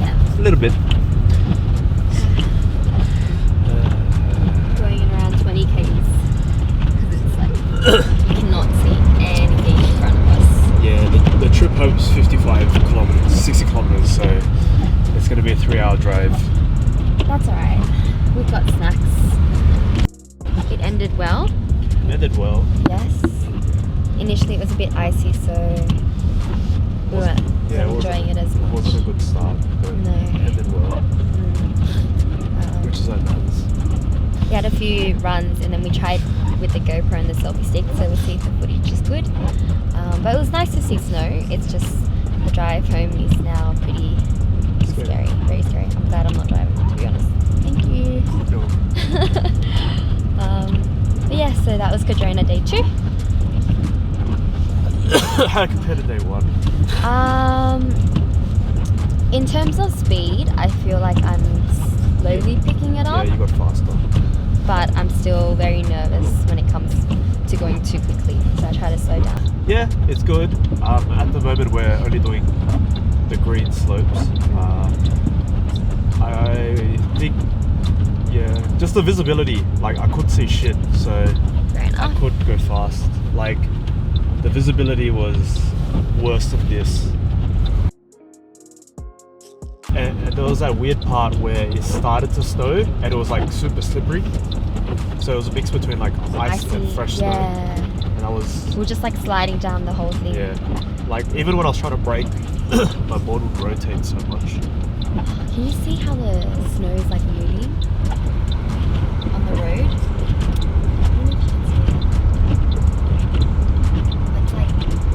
Yeah. A little bit. Going in around 20 k's because it's like you cannot see anything in front of us. Yeah, the trip home is 55 kilometers, 60 kilometers, so it's going to be a 3-hour drive. That's alright. We've got snacks. It ended well. It ended well. Yes. Initially it was a bit icy, so we weren't enjoying it as much. It wasn't a good start, but No. it ended well, which is like nice. We had a few runs and then we tried with the GoPro and the selfie stick, so we'll see if the footage is good. But it was nice to see snow. It's just the drive home is now pretty scary, very scary. I'm glad I'm not driving, to be honest. Thank you. Cool. But yeah, so that was Cadrona day 2. How compared to day 1? In terms of speed, I feel like I'm slowly picking it up. Yeah, you got faster. But I'm still very nervous when it comes to going too quickly, so I try to slow down. Yeah, it's good. At the moment we're only doing the green slopes. I think, yeah, just the visibility, like I couldn't see shit, so I couldn't go fast. Like, the visibility was worse than this. And there was that weird part where it started to snow and it was like super slippery. So it was a mix between like ice and fresh snow. And I was... We were just like sliding down the whole thing. Yeah. Like even when I was trying to brake, my board would rotate so much. Can you see how the snow is like moving on the road? I don't know if you can see it. It's like moving.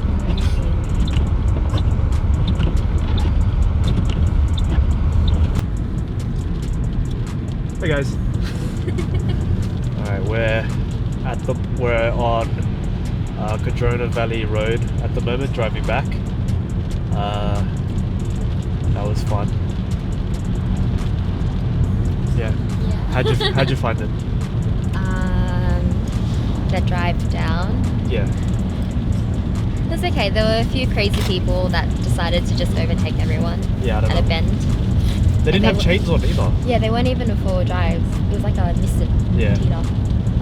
Hey guys. Alright, we're on Cadrona Valley Road at the moment, driving back. That was fun. Yeah. How'd you find it? The drive down. Yeah. It was okay. There were a few crazy people that decided to just overtake everyone at a bend. They didn't have chains on either. Yeah, they weren't even 4-wheel drives. It was like a Nissan Teeter. I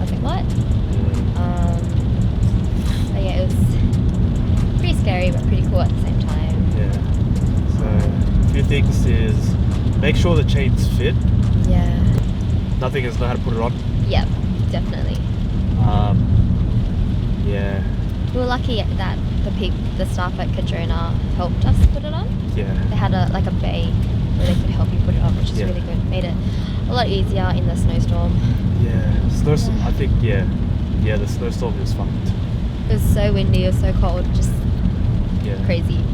was like, what? But yeah, it was pretty scary but pretty cool at the same time. Yeah. So, a few things is make sure the chains fit. Yeah. Nothing is know how to put it on. Yep, definitely. Yeah. We were lucky that the staff at Cadrona helped us put it on. Yeah. They had a bay where they could help you put it on, which is really good. Made it a lot easier in the snowstorm. Yeah. I think, yeah, the snowstorm is fucked. It was so windy, it was so cold, just crazy.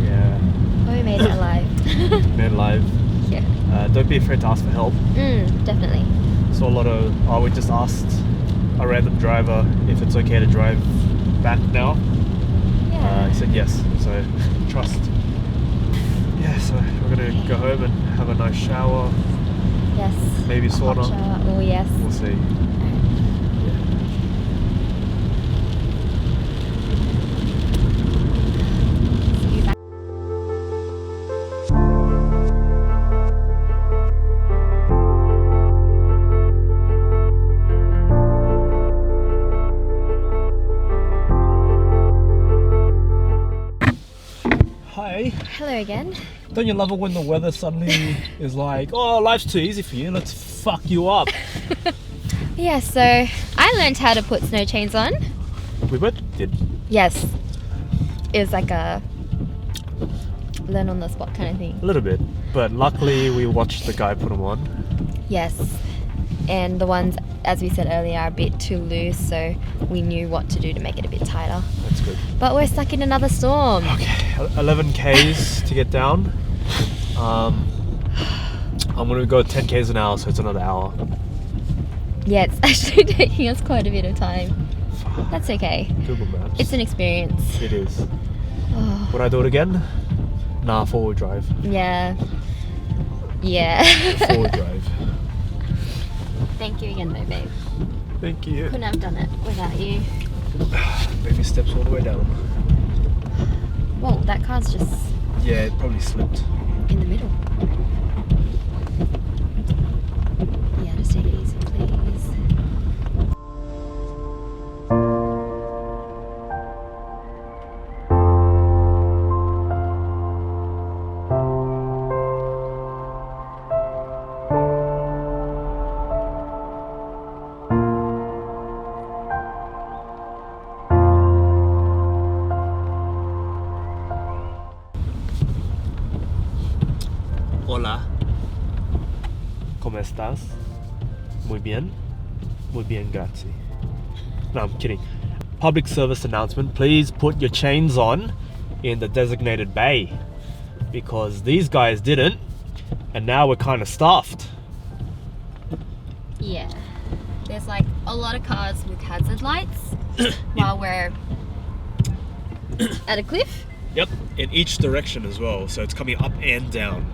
Yeah. But we made it alive. Made it alive. Yeah. Don't be afraid to ask for help. Definitely. So we just asked a random driver if it's okay to drive back now. Yeah. He said yes, so trust. Yeah, so we're gonna go home and have a nice shower. Yes. Maybe sauna. Oh yes. We'll see. See you back. Hi. Hello again. Don't you love it when the weather suddenly is like, oh, life's too easy for you, let's fuck you up. Yeah, so I learned how to put snow chains on. We both did. Yes. It was like a learn on the spot kind of thing. A little bit, but luckily we watched the guy put them on. Yes. And the ones, as we said earlier, are a bit too loose, so we knew what to do to make it a bit tighter. That's good. But we're stuck in another storm. Okay, 11 k's to get down. I'm gonna go 10 k's an hour, so it's another hour. Yeah, it's actually taking us quite a bit of time. That's okay. Google Maps. It's an experience. It is. Oh. Would I do it again? Nah, 4-wheel drive. Yeah. Yeah. 4-wheel drive. Thank you again though, babe. Thank you. Couldn't have done it without you. Baby steps all the way down. Whoa, that car's just Yeah, it probably slipped. in the middle. Hola. ¿Cómo estás? Muy bien. Muy bien, grazie. No, I'm kidding. Public service announcement. Please put your chains on in the designated bay. Because these guys didn't. And now we're kind of stuffed. Yeah. There's like a lot of cars with hazard lights while we're at a cliff. Yep, in each direction as well. So it's coming up and down.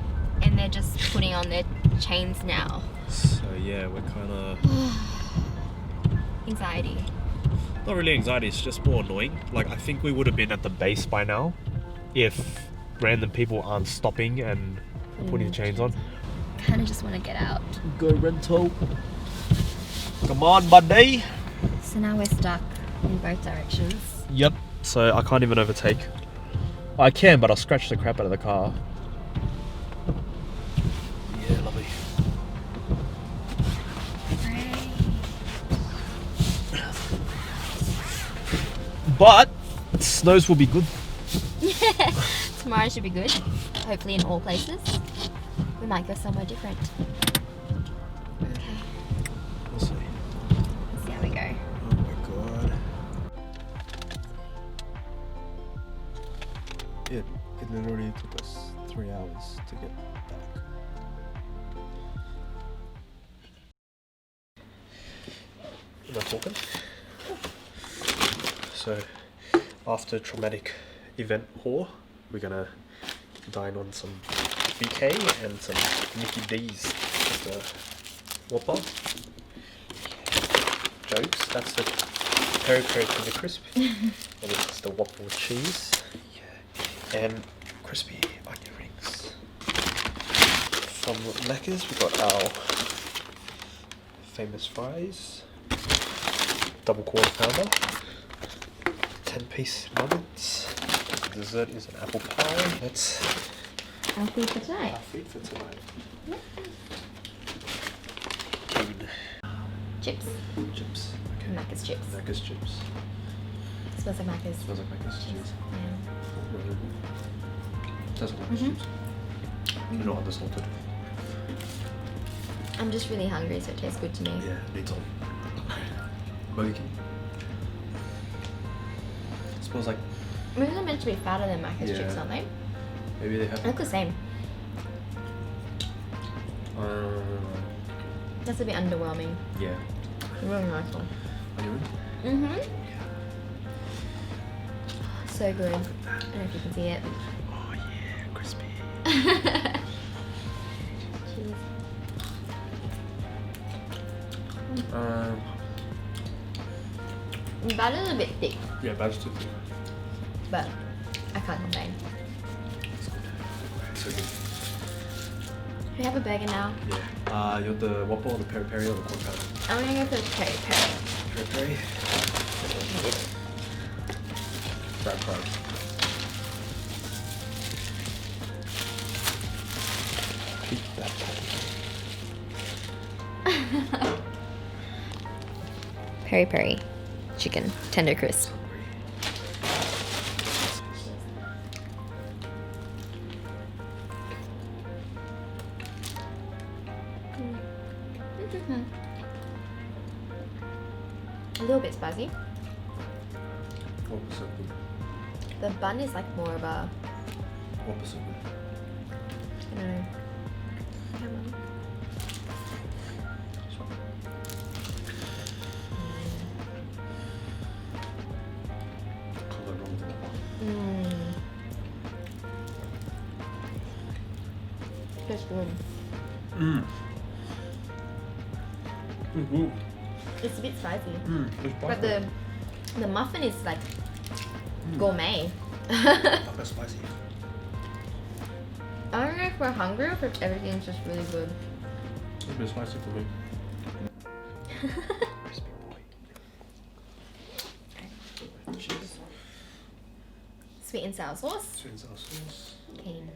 And they're just putting on their chains now. So yeah, we're kind of... Anxiety. Not really anxiety, it's just more annoying. Like, I think we would have been at the base by now if random people aren't stopping and putting the chains on. Kind of just want to get out. Go rental. Come on, buddy. So now we're stuck in both directions. Yep. So I can't even overtake. I can, but I'll scratch the crap out of the car. Yeah, lovely. But snows will be good. Tomorrow should be good. Hopefully in all places. We might go somewhere different. Okay. We'll see. Let's see how we go. Oh my god. It literally took us 3 hours to get back. Am I talking? So, after traumatic event whore, we're gonna dine on some BK and some Mickey D's with the Whopper. Jokes, that's the peri peri to the crisp. And this is the Whopper with cheese. Yeah. And crispy onion rings. From Maccas, we got our famous fries, double quarter pounder, 10-piece nuggets. The dessert is an apple pie. That's Our food for tonight. our food for tonight. Yep. Food. Chips. Chips. Okay. Maccas chips. Maccas chips. Smells like Maccas. Smells like Maccas cheese. Yeah. Really good. Tastes like Maccas chips. They're not undersalted. I'm just really hungry, so it tastes good to me. Yeah, needs on. Burger King. Smells like... Maybe they're meant to be fatter than Maccas Yeah. chips, aren't they? Maybe they They have... look the same. That's a bit underwhelming. Yeah. Really nice one. Onion Mm-hmm. So good. I don't know if you can see it. Oh yeah, crispy. Cheers. The batter's a bit thick, Yeah, badge too thick. but I can't complain. It's good. So good. We have a burger now. Yeah. You want the Whopper or the peri peri or the quarter pounder? I'm gonna go for the peri peri. Peri peri. Crab fries. Keep that patty. Peri peri chicken, tender crisp. A little bit spicy. What was so good? The bun is like more of a, What was so good? I don't know. Come on. Can't go wrong with that one. That's good. Ooh. It's a bit spicy. It's But the muffin is like gourmet. Not that spicy. I don't know if we're hungry or if everything's just really good. It's a bit spicy for me. Crispy boy. Cheers. Sweet and sour sauce. Sweet and sour sauce. Keen.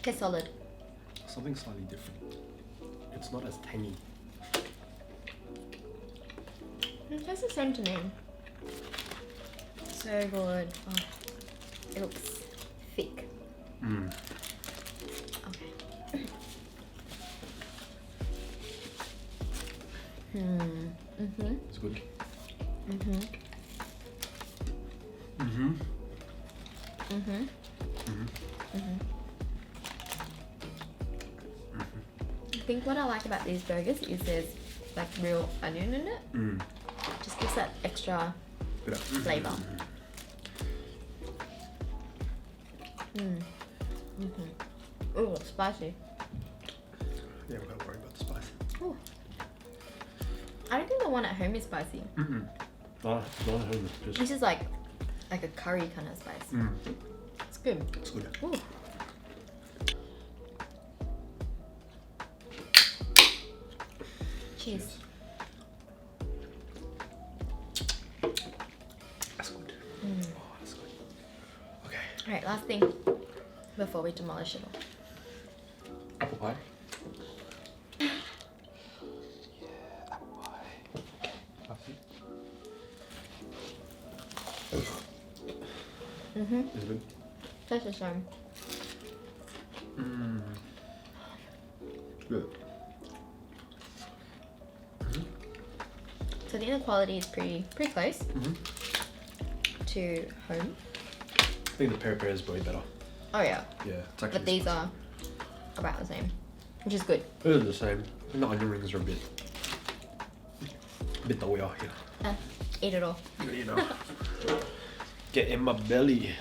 Tastes solid. Something slightly different. It's not as tangy. It tastes the same to me. So good. Oh. It looks thick. Mm. Okay. Mm-hmm. It's good. Mm-hmm. Mm-hmm. Mm-hmm. Mm-hmm. I think what I like about these burgers is there's like real onion in it. Mm. Just gives that extra flavor. Oh, it's spicy. Yeah, we gotta worry about the spice. Ooh. I don't think the one at home is spicy. Mm-mm. No, it's not at home. It's This just... is like a curry kind of spice. Mm. It's good. It's good. Ooh. Cheers. That's good. Oh, that's good. Okay. Alright, last thing before we demolish it all. Apple pie. Yeah, apple pie. Coffee. Mm-hmm. Is it good? That's the same. Mm. Good. So the inequality is pretty close to home. I think the peri is probably better. Oh yeah. Yeah, it's actually. But these are about the same, which is good. They're the same. And the onion rings are a bit doughy here. Eat it all. You know. Get in my belly.